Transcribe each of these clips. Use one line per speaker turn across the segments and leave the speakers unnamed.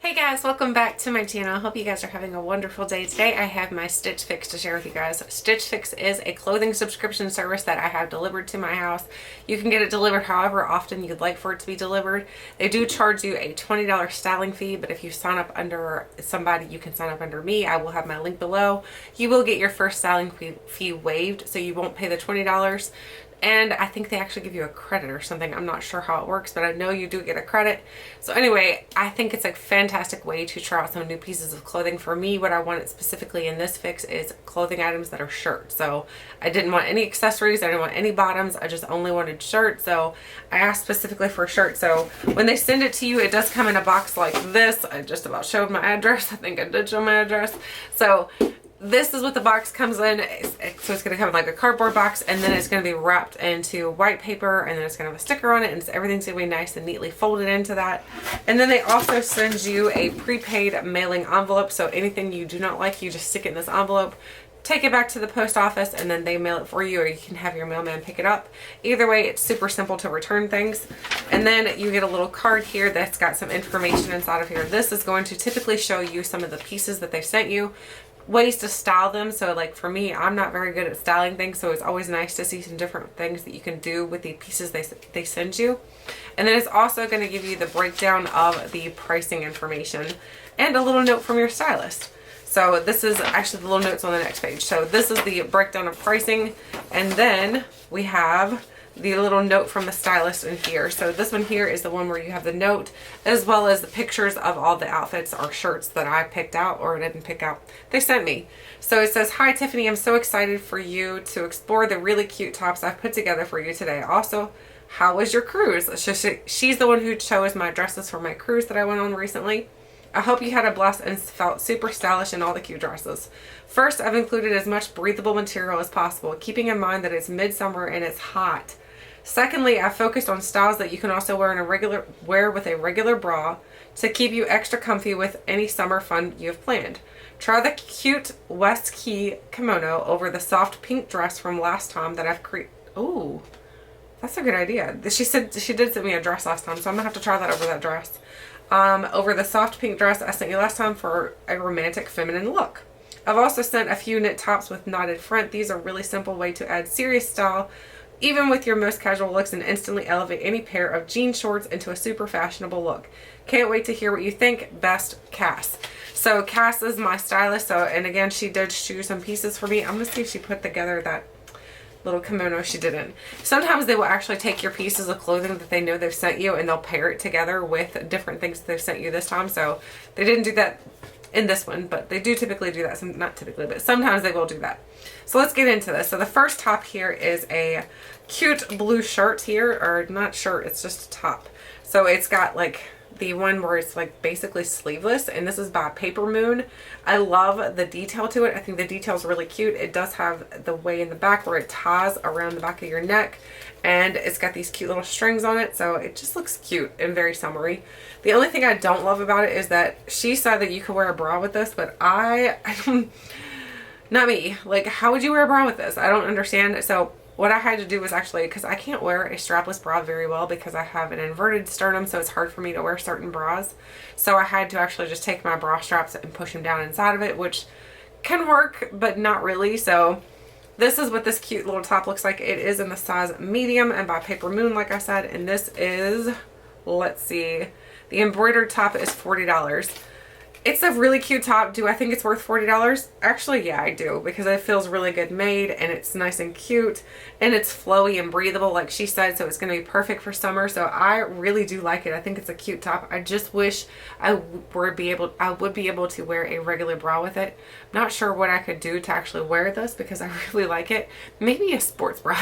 Hey guys, welcome back to my channel. Hope you guys are having a wonderful day. Today I have my Stitchfix to share with you guys. Stitchfix is a clothing subscription service that I have delivered to my house. You can get it delivered however often you'd like for it to be delivered. They do charge you a $20 styling fee, but if you sign up under somebody, you can sign up under me. I will have my link below. You will get your first styling fee waived, so you won't pay the $20. And I think they actually give you a credit or something. I'm not sure how it works, but I know you do get a credit. So anyway, I think it's a fantastic way to try out some new pieces of clothing. For me, what I wanted specifically in this fix is clothing items that are shirts. So I didn't want any accessories. I didn't want any bottoms. I just only wanted shirts. So I asked specifically for a shirt. So when they send it to you, it does come in a box like this. I just about showed my address. I think I did show my address. So this is what the box comes in. So it's going to come in like a cardboard box, and then it's going to be wrapped into white paper, and then it's going to have a sticker on it, and everything's going to be nice and neatly folded into that. And then they also send you a prepaid mailing envelope, so anything you do not like, you just stick it in this envelope, take it back to the post office, and then they mail it for you, or you can have your mailman pick it up. Either way, it's super simple to return things. And then you get a little card here that's got some information inside of here. This is going to typically show you some of the pieces that they've sent you, ways to style them. So like for me, I'm not very good at styling things, so it's always nice to see some different things that you can do with the pieces they send you. And then it's also going to give you the breakdown of the pricing information and a little note from your stylist. So this is actually the little notes on the next page. So this is the breakdown of pricing, and then we have the little note from the stylist in here. So this one here is the one where you have the note as well as the pictures of all the outfits or shirts that I picked out or didn't pick out. They sent me. So it says, "Hi Tiffany, I'm so excited for you to explore the really cute tops I've put together for you today. Also, how was your cruise?" She's the one who chose my dresses for my cruise that I went on recently. "I hope you had a blast and felt super stylish in all the cute dresses. First, I've included as much breathable material as possible, keeping in mind that it's midsummer and it's hot. Secondly, I focused on styles that you can also wear with a regular bra to keep you extra comfy with any summer fun you have planned. Try the cute West Key kimono over the soft pink dress from last time that I've created." Oh, that's a good idea. She said she did send me a dress last time, so I'm gonna have to try that over that dress. Over the soft pink dress I sent you last time for a romantic feminine look. I've also sent a few knit tops with knotted front. These are a really simple way to add serious style even with your most casual looks and instantly elevate any pair of jean shorts into a super fashionable look. Can't wait to hear what you think. Best, Cass." So Cass is my stylist. So, and again, she did choose some pieces for me. I'm gonna see if she put together that little kimono. She didn't. Sometimes they will actually take your pieces of clothing that they know they've sent you and they'll pair it together with different things that they've sent you this time. So they didn't do that in this one, but they do typically do that. Not typically, but sometimes they will do that. So let's get into this. So the first top here is a cute blue shirt here, or not shirt, it's just a top. So it's got like the one where it's like basically sleeveless, and this is by Papermoon. I love the detail to it. I think the detail is really cute. It does have the way in the back where it ties around the back of your neck, and it's got these cute little strings on it, so it just looks cute and very summery. The only thing I don't love about it is that she said that you could wear a bra with this, but I don't, not me. Like, how would you wear a bra with this? I don't understand. So what I had to do was actually, because I can't wear a strapless bra very well because I have an inverted sternum, so it's hard for me to wear certain bras. So I had to actually just take my bra straps and push them down inside of it, which can work, but not really. So this is what this cute little top looks like. It is in the size medium and by Papermoon, like I said, and this is, let's see, the embroidered top is $40. It's a really cute top. Do I think it's worth $40? Actually, yeah, I do, because it feels really good made, and it's nice and cute, and it's flowy and breathable like she said, so it's going to be perfect for summer. So I really do like it. I think it's a cute top. I just wish I would be able to wear a regular bra with it. I'm not sure what I could do to actually wear this because I really like it. Maybe a sports bra.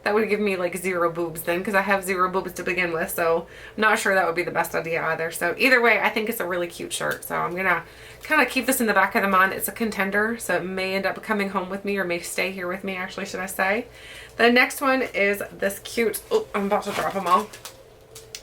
That would give me like zero boobs then, because I have zero boobs to begin with, so I'm not sure that would be the best idea either. So either way, I think it's a really cute shirt, so I'm gonna kind of keep this in the back of the mind. It's a contender, so it may end up coming home with me, or may stay here with me, actually, should I say. The next one is this cute, oh, I'm about to drop them all.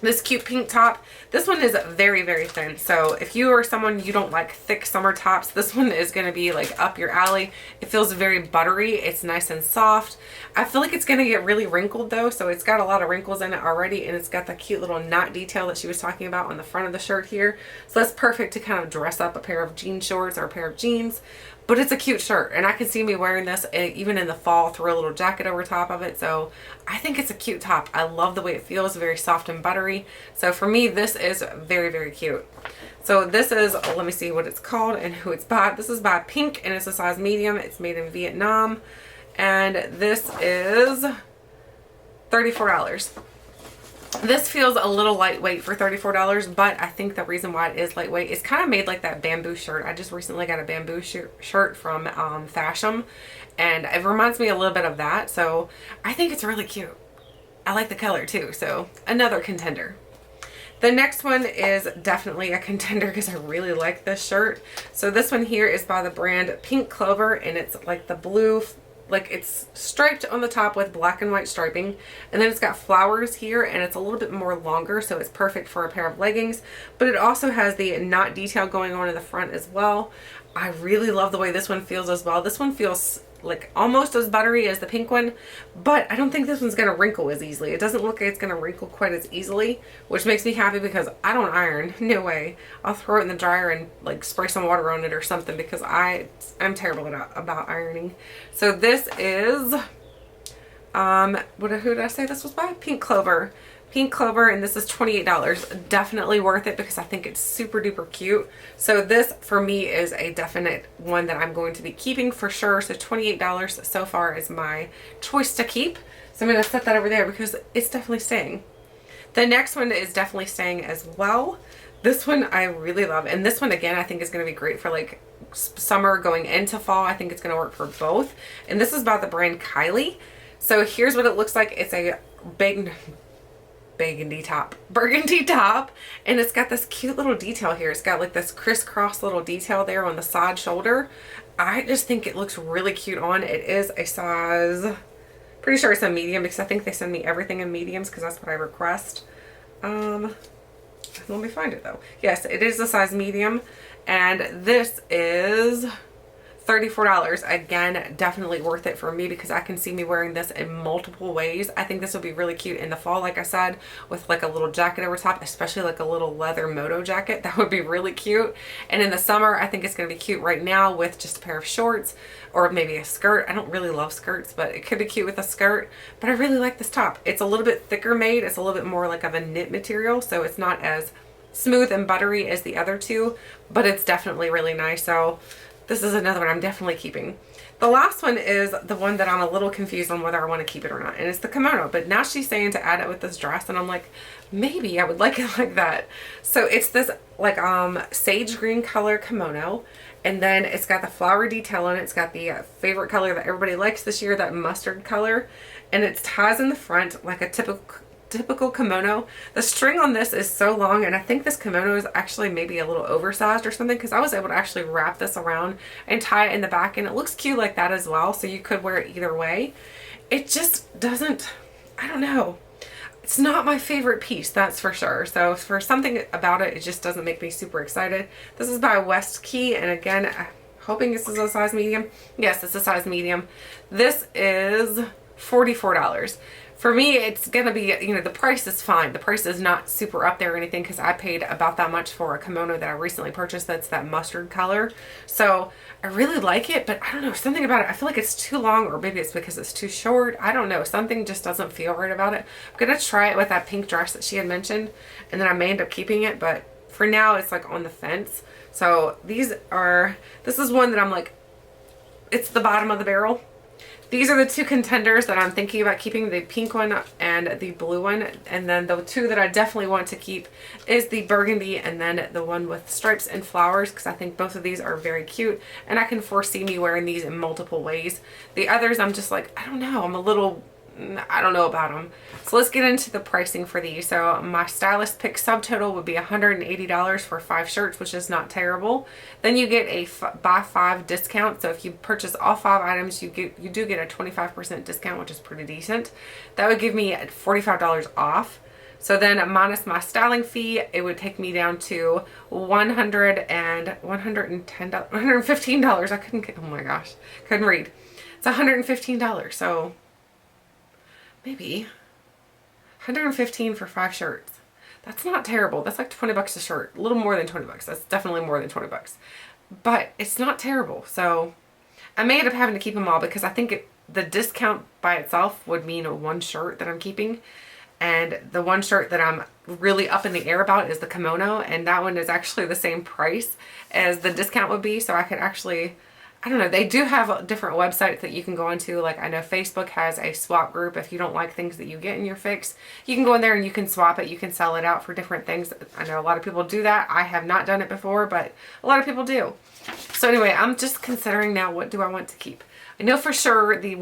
This cute pink top. This one is very, very thin. So if you are someone you don't like thick summer tops, this one is going to be like up your alley. It feels very buttery. It's nice and soft. I feel like it's going to get really wrinkled though. So it's got a lot of wrinkles in it already, and it's got the cute little knot detail that she was talking about on the front of the shirt here. So that's perfect to kind of dress up a pair of jean shorts or a pair of jeans. But it's a cute shirt, and I can see me wearing this even in the fall, throw a little jacket over top of it. So I think it's a cute top. I love the way it feels, very soft and buttery. So for me, this is very, very cute. So this is, let me see what it's called and who it's by. This is by Pinque, and it's a size medium. It's made in Vietnam, and this is $34. This feels a little lightweight for $34, but I think the reason why it is lightweight is kind of made like that bamboo shirt. I just recently got a bamboo shirt from Fashion, and it reminds me a little bit of that. So I think it's really cute. I like the color too. So another contender. The next one is definitely a contender because I really like this shirt. So this one here is by the brand Pink Clover, and it's like the blue, like it's striped on the top with black and white striping, and then it's got flowers here, and it's a little bit more longer, so it's perfect for a pair of leggings. But it also has the knot detail going on in the front as well. I really love the way this one feels as well. This one feels like almost as buttery as the pink one, but I don't think this one's gonna wrinkle as easily. It doesn't look like it's gonna wrinkle quite as easily, which makes me happy because I don't iron. No way. I'll throw it in the dryer and like spray some water on it or something because I'm terrible about ironing. So this is who did I say this was by? Pink Clover. Pink Clover, and this is $28. Definitely worth it because I think it's super duper cute. So this for me is a definite one that I'm going to be keeping for sure. So $28 so far is my choice to keep. So I'm going to set that over there because it's definitely staying. The next one is definitely staying as well. This one I really love, and this one again I think is going to be great for like summer going into fall. I think it's going to work for both. And this is by the brand Kylie. So here's what it looks like. It's a burgundy top, and it's got this cute little detail here. It's got like this crisscross little detail there on the side shoulder. I just think it looks really cute on. It is a size, pretty sure it's a medium because I think they send me everything in mediums because that's what I request. Let me find it though. Yes, it is a size medium, and this is $34. Again, definitely worth it for me because I can see me wearing this in multiple ways. I think this will be really cute in the fall, like I said, with like a little jacket over top, especially like a little leather moto jacket. That would be really cute. And in the summer, I think it's going to be cute right now with just a pair of shorts or maybe a skirt. I don't really love skirts, but it could be cute with a skirt. But I really like this top. It's a little bit thicker made. It's a little bit more like of a knit material, so it's not as smooth and buttery as the other two, but it's definitely really nice. So this is another one I'm definitely keeping. The last one is the one that I'm a little confused on whether I want to keep it or not, and it's the kimono. But now she's saying to add it with this dress, and I'm like, maybe I would like it like that. So it's this like sage green color kimono, and then it's got the flower detail on it. It's got the favorite color that everybody likes this year, that mustard color, and it ties in the front like a typical kimono. The string on this is so long, and I think this kimono is actually maybe a little oversized or something because I was able to actually wrap this around and tie it in the back, and it looks cute like that as well. So you could wear it either way. It just doesn't, I don't know. It's not my favorite piece, that's for sure. So for something about it, it just doesn't make me super excited. This is by West Key, and again, I'm hoping this is a size medium. Yes, it's a size medium. This is $44. For me, it's going to be, you know, the price is fine. The price is not super up there or anything because I paid about that much for a kimono that I recently purchased that's that mustard color. So I really like it, but I don't know, something about it. I feel like it's too long, or maybe it's because it's too short. I don't know. Something just doesn't feel right about it. I'm going to try it with that pink dress that she had mentioned, and then I may end up keeping it. But for now, it's like on the fence. So this is one that I'm like, it's the bottom of the barrel. These are the two contenders that I'm thinking about keeping, the pink one and the blue one. And then the two that I definitely want to keep is the burgundy and then the one with stripes and flowers, because I think both of these are very cute and I can foresee me wearing these in multiple ways. The others, I'm just like, I don't know, I don't know about them. So let's get into the pricing for these. So my Stylist pick subtotal would be $180 for 5 shirts, which is not terrible. Then you get a buy 5 discount. So if you purchase all 5 items, you do get a 25% discount, which is pretty decent. That would give me $45 off. So then minus my styling fee, it would take me down to $115. I couldn't get, oh my gosh, couldn't read. It's $115. So maybe $115 for 5 shirts. That's not terrible. That's like 20 bucks a shirt. A little more than 20 bucks. That's definitely more than 20 bucks. But it's not terrible. So I may end up having to keep them all because I think the discount by itself would mean one shirt that I'm keeping. And the one shirt that I'm really up in the air about is the kimono. And that one is actually the same price as the discount would be. So I could actually, I don't know, they do have different websites that you can go into. Like I know Facebook has a swap group. If you don't like things that you get in your fix, you can go in there and you can swap it. You can sell it out for different things. I know a lot of people do that. I have not done it before, but a lot of people do. So anyway, I'm just considering now, what do I want to keep? I know for sure the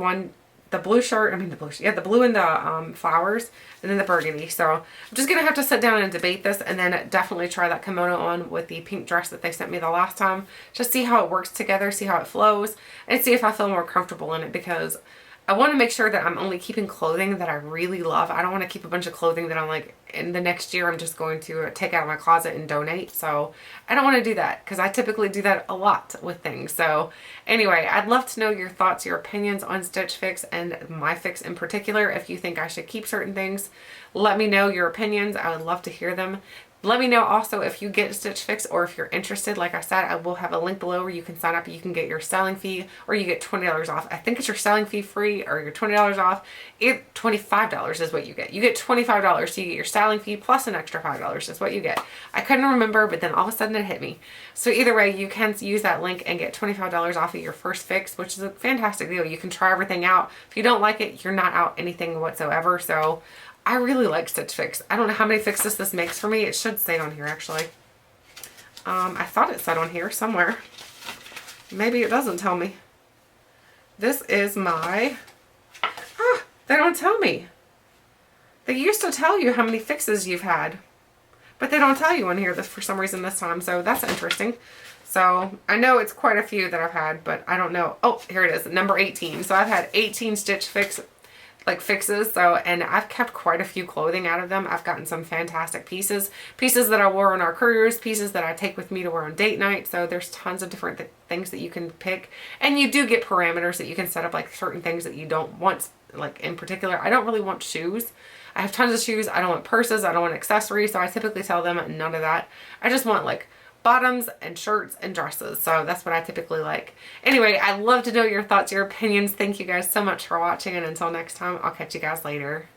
blue shirt, the blue and the flowers, and then the burgundy. So I'm just going to have to sit down and debate this, and then definitely try that kimono on with the pink dress that they sent me the last time. Just see how it works together, see how it flows, and see if I feel more comfortable in it, because I want to make sure that I'm only keeping clothing that I really love. I don't want to keep a bunch of clothing that I'm like, in the next year I'm just going to take out of my closet and donate. So I don't want to do that, because I typically do that a lot with things. So anyway, I'd love to know your thoughts, your opinions on Stitch Fix and my fix in particular. If you think I should keep certain things, let me know your opinions. I would love to hear them. Let me know also if you get Stitch Fix, or if you're interested. Like I said, I will have a link below where you can sign up. You can get your selling fee, or you get $20 off. I think it's your selling fee free, or your $20 off. $25 is what you get. You get $25, so you get your selling fee plus an extra $5 is what you get. I couldn't remember, but then all of a sudden it hit me. So either way, you can use that link and get $25 off of your first fix, which is a fantastic deal. You can try everything out. If you don't like it, you're not out anything whatsoever. So I really like Stitch Fix. I don't know how many fixes this makes for me. It should say on here, actually. I thought it said on here somewhere. Maybe it doesn't tell me. This is my... they don't tell me. They used to tell you how many fixes you've had, but they don't tell you on here for some reason this time. So that's interesting. So I know it's quite a few that I've had, but I don't know. Oh, here it is, number 18. So I've had 18 Stitch Fix fixes. So, and I've kept quite a few clothing out of them. I've gotten some fantastic pieces that I wore on our cruise, pieces that I take with me to wear on date night. So there's tons of different things that you can pick, and you do get parameters that you can set up, like certain things that you don't want. Like in particular, I don't really want shoes. I have tons of shoes. I don't want purses. I don't want accessories. So I typically tell them none of that. I just want like bottoms and shirts and dresses. So that's what I typically like. Anyway, I'd love to know your thoughts, your opinions. Thank you guys so much for watching, and until next time, I'll catch you guys later.